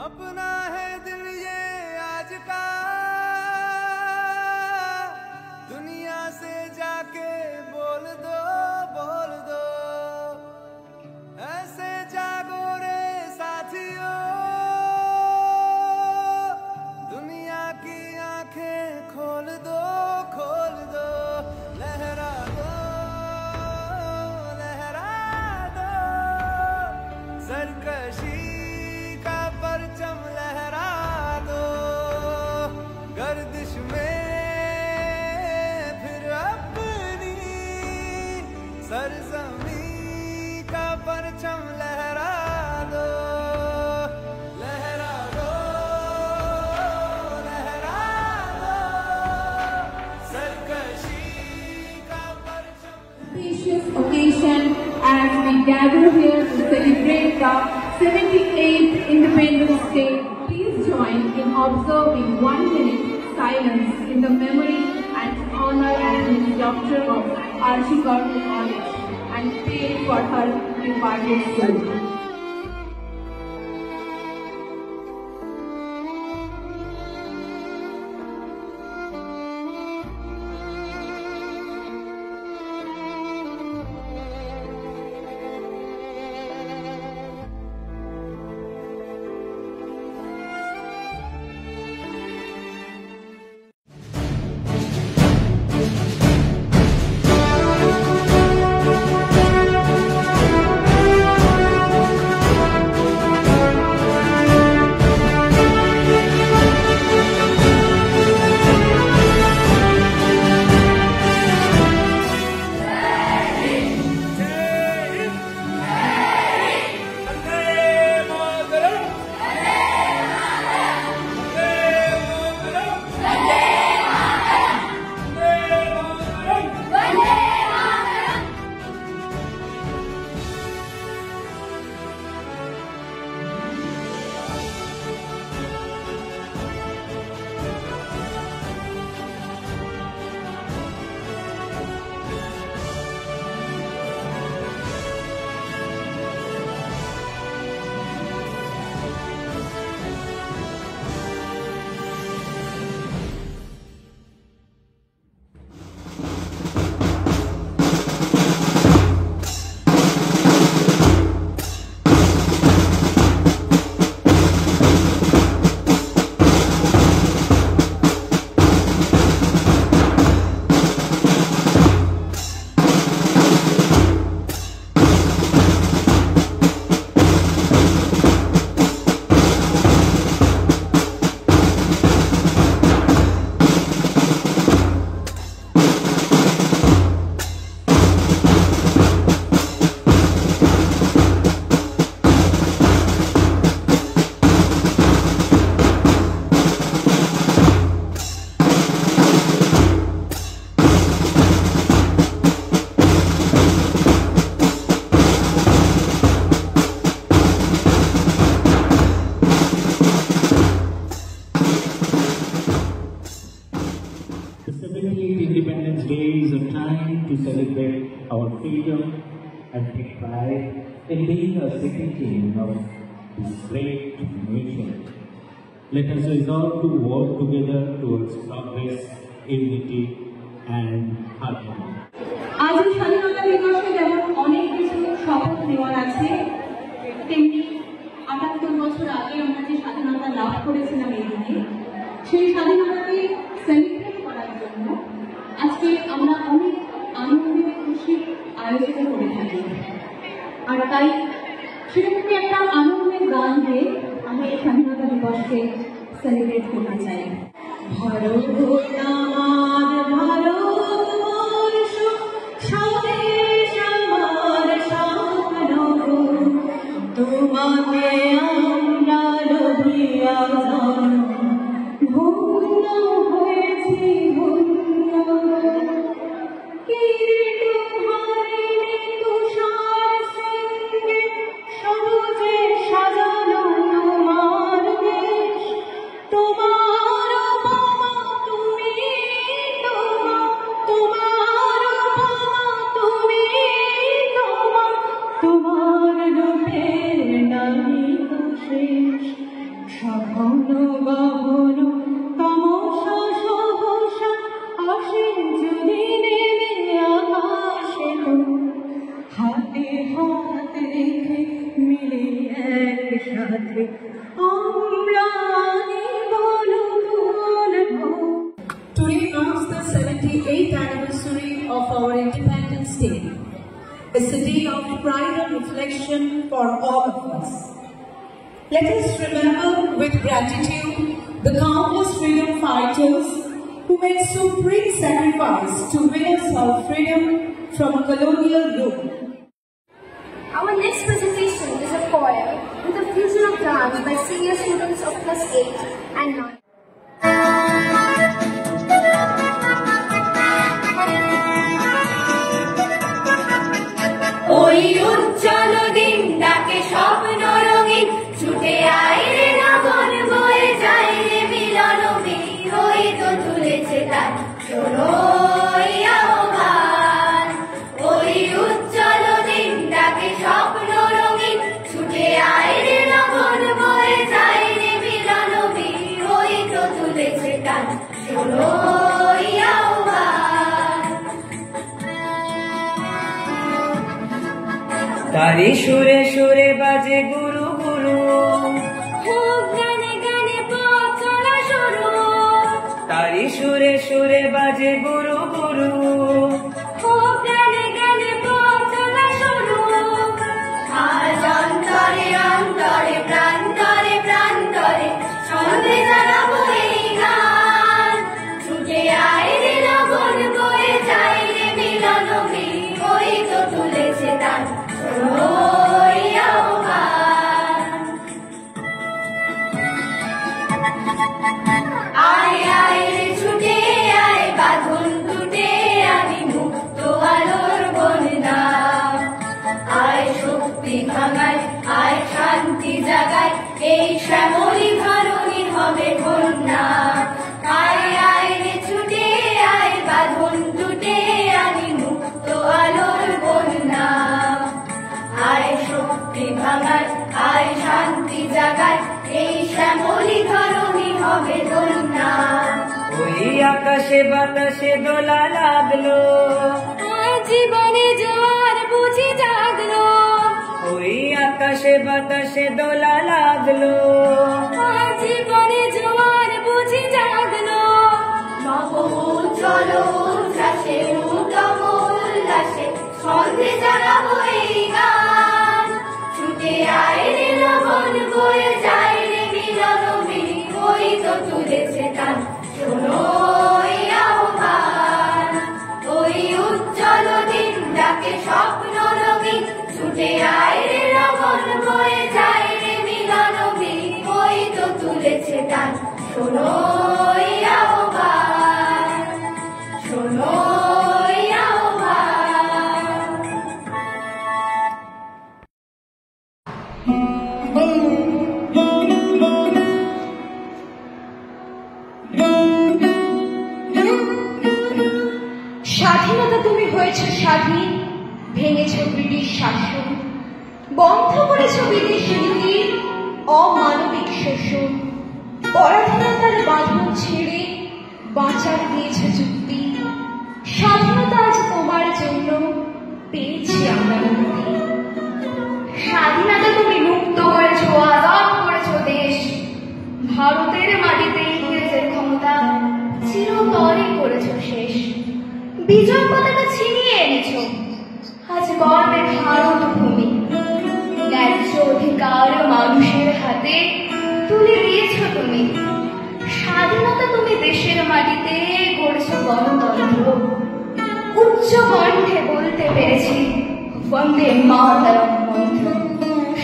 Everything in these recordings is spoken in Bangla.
अपना है दिल ये आज का, दुनिया से जाके बोल दो ऐसे जागो रे साथियों, दुनिया की आंखें खोल दो लहरा दो सरकशी का परचम लहरा दो, गर्दिश में फिर अपनी सरजमी का परचम लहरा दो, लहरा दो सरकशी का परचम। Auspicious occasion as we gather here to celebrate the 78th Independence Day. Please join in observing 1 minute silence in the memory and honor of the doctor of Archie Government College and pray for her departed soul. Independence Day is a time to celebrate our freedom and take pride in being a citizen of this great nation. Let us resolve to work together towards progress, unity and harmony. আজ স্বাধীনতা দিবসে যেমন অনেক কিছু শপথ নেওয়ার আছে, তেমনি ৭৮ বছর আগে আমরা যে স্বাধীনতা লাভ করেছিলাম এই দিনে, সেই স্বাধীনতাকে সেলিব্রেট করার জন্য আজকে আমরা অনেক আনন্দের খুশির আয়োজন করে থাকি। আর তাই সেরকমই একটা আনন্দের গান দিয়ে আমরা এই স্বাধীনতা দিবসকে সেলিব্রেট করতে চাই। ভারত আমার ভারতবর্ষ, স্বদেশ আমার স্বপ্ন, তোমাকে আমরা লোভিয়া ভুল হয়েছি ভুল, কি তোমারে তুষার সঙ্গে সবুজে সাজানো তোমার দেশ, তোমার বাবা তুমি Day. It's a day of pride and reflection for all of us. Let us remember with gratitude the countless freedom fighters who made supreme sacrifice to win us our freedom from colonial rule. Our next presentation is a choir with a fusion of dance by senior students of class 8 and 9. ওই উজ্জ্বল দিন ডাকে স্বপ্ন রঙিন ছুটে আয় রে গগন বয়ে যায় রে মিলন ওই তো তুলেছে তার শোনো এই আহ্বান ওই উজ্জ্বল দিন ডাকে স্বপ্ন রঙিন ছুটে আয় রে গগন বয়ে যায় রে মিলন ওই তো তুলেছে তার শোনো এই আহ্বান তারি সুরে সুরে বাজে গুরু গুরু হোক গানে গানে পথ চলা শুরু তারি সুরে সুরে বাজে গুরু গুরু হোক গানে গানে পথ চলা শুরু আজ অন্তরে অন্তরে প্রান্তরে প্রান্তরে ছন্দে জানাবো এই গান ছুটে আয় রে লগন বয়ে যায় রে মিলন ওই তো তুলেছে তার ওই আহ্বান আয় আয় রে ছুটে আয় বাঁধন টুটে আমি মুক্ত আলোর বন্যা আয় শক্তি ভাঙায় আয় শান্তি জাগায় এই শ্যামলী ধরণী হবে কন্যা আয় আয় রে ছুটে আয় বাঁধন টুটে আমি মুক্ত আলোর বন্যা আয় শক্তি ভাঙায় আয় শান্তি জাগায় এই শ্যামলী ধরণী হবে কন্যা ওই আকাশে বাতাসে দোলা লাগলো আয় জীবনে জোয়ার বুঝি জাগলো ওই আকাশে বাতাসে দোলা লাগলো আয় জীবনে জোয়ার বুঝি জাগলো নব উজ্জ্বল উল্লাসে উত্তম উল্লাসে ছন্দে জানাবো এই গান ছুটে আয় রে লগন বয়ে যায় রে মিলন ওই তো তুলেছে তার শোনো এই আহ্বান ওই উজ্জ্বল দিন ডাকে স্বপ্ন রঙিন ছুটে আয় রে লগন বয়ে যায় রে মিলন ওই তো তুলেছে তার শোনো এই আহ্বান শোনো এই আহ্বান স্বাধীনতা তুমি হয়েছ স্বাধীন, ভেঙেছ ব্রিটিশ শাসন, বন্ধ করেছ বিদেশি নীতির অমানবিক শোষণ, পরাধীনতার বাঁধন ছেড়ে বাঁচার দিয়েছ যুক্তি। স্বাধীনতা আজ তোমার জন্য পেয়েছি আমরা মুক্তি। স্বাধীনতা তুমি মুক্ত করেছ, আজাদ করেছ দেশ। ভারতের মাটিতে ইংরেজের ক্ষমতা চিরতরে করেছ শেষ। বিজয় পতাকা ছিনিয়ে এনেছ, আজ গর্বে ভারত ভূমি। ন্যায্য অধিকার মানুষের হাতে তুলে দিয়েছ তুমি। স্বাধীনতা তুমি দেশের মাটিতে গড়েছ গণতন্ত্র। উচ্চ কণ্ঠে বলতে পেরেছি বন্দে মাতরম মন্ত্র।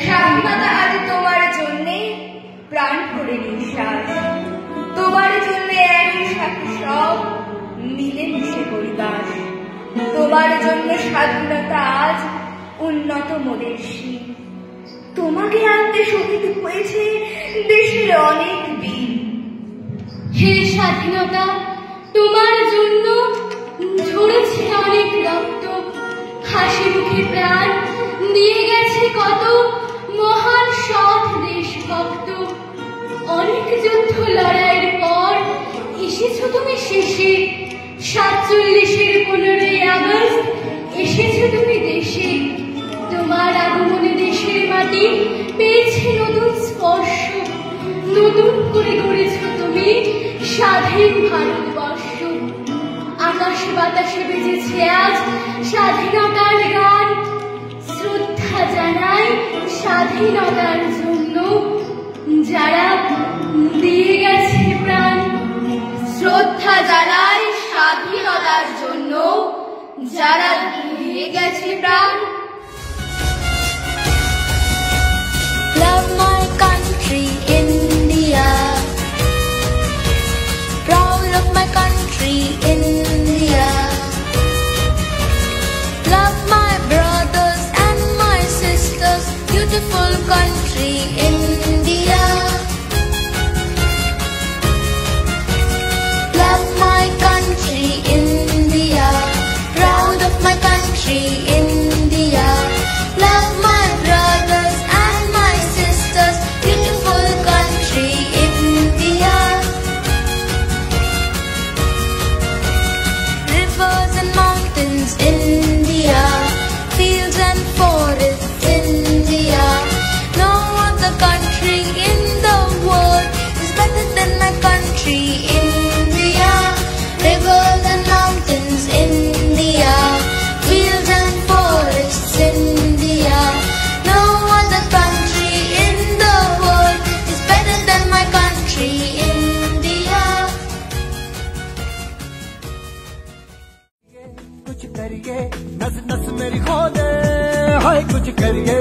স্বাধীনতা আজ তোমার জন্যে প্রাণ ভরে নিঃশ্বাস। তোমার জন্য একই সাথে সব মিলেমিশে পরিবার। তোমার জন্য স্বাধীনতা আজ উন্নত মোদের শীল। তোমাকে আনতে শহীদ হয়েছে দেশের অনেক বীর। হে স্বাধীনতা, তোমার জন্য ঝরেছে অনেক রক্ত। হাসি মুখে প্রাণ দিয়ে গেছে কত মহান সৎ দেশভক্ত। অনেক যুদ্ধ লড়াইয়ের পর এসেছো তুমি শেষে। 47-এর 15ই আগস্ট এসেছো তুমি দেশে। তোমার আগমনে দেশের মাটি পেয়েছে নতুন স্পর্শ। নতুন করে গড়েছ তুমি স্বাধীন ভারতবর্ষ। আকাশে বাতাসে বেজেছে আজ স্বাধীনতার গান। শ্রদ্ধা জানাই স্বাধীনতার জন্য যারা দিয়ে গেছে প্রাণ। শ্রদ্ধা জানাই স্বাধীনতার জন্য যারা দিয়ে গেছে প্রাণ। Love my country, India. Proud of my country, India. Love my brothers and my sisters, beautiful country, India. Love my country, India. Proud of my country, India. Love my brothers and my sisters, beautiful country, India. Rivers and mountains, India. Fields and forests, India. No other country in the world is better than my country, India. Rivers and mountains, India. Fields and forests, India. No other country in the world is better than my country, India. कुछ करिए नस नस मेरी खोले हाय कुछ करिए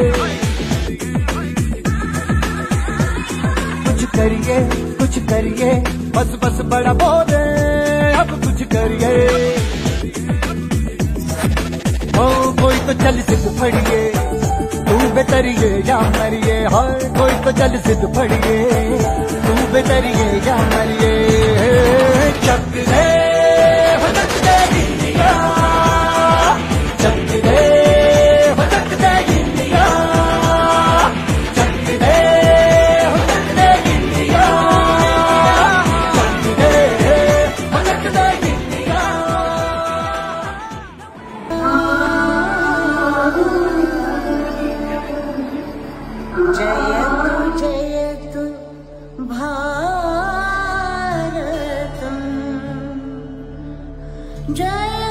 कुछ करिए बस बस बड़ा बोले अब कुछ करिए ओ कोई तो चल सिद्ध फड़िए तू बेतरिए या मरिए हाय कोई तो चल सिद्ध फड़िए तू बेतरिए या मरिए चक दे हो चक दे इंडिया चक दे हो चक दे इंडिया चक दे हो चक दे इंडिया चक दे हो चक दे इंडिया जयतु जयतु भारतम् जय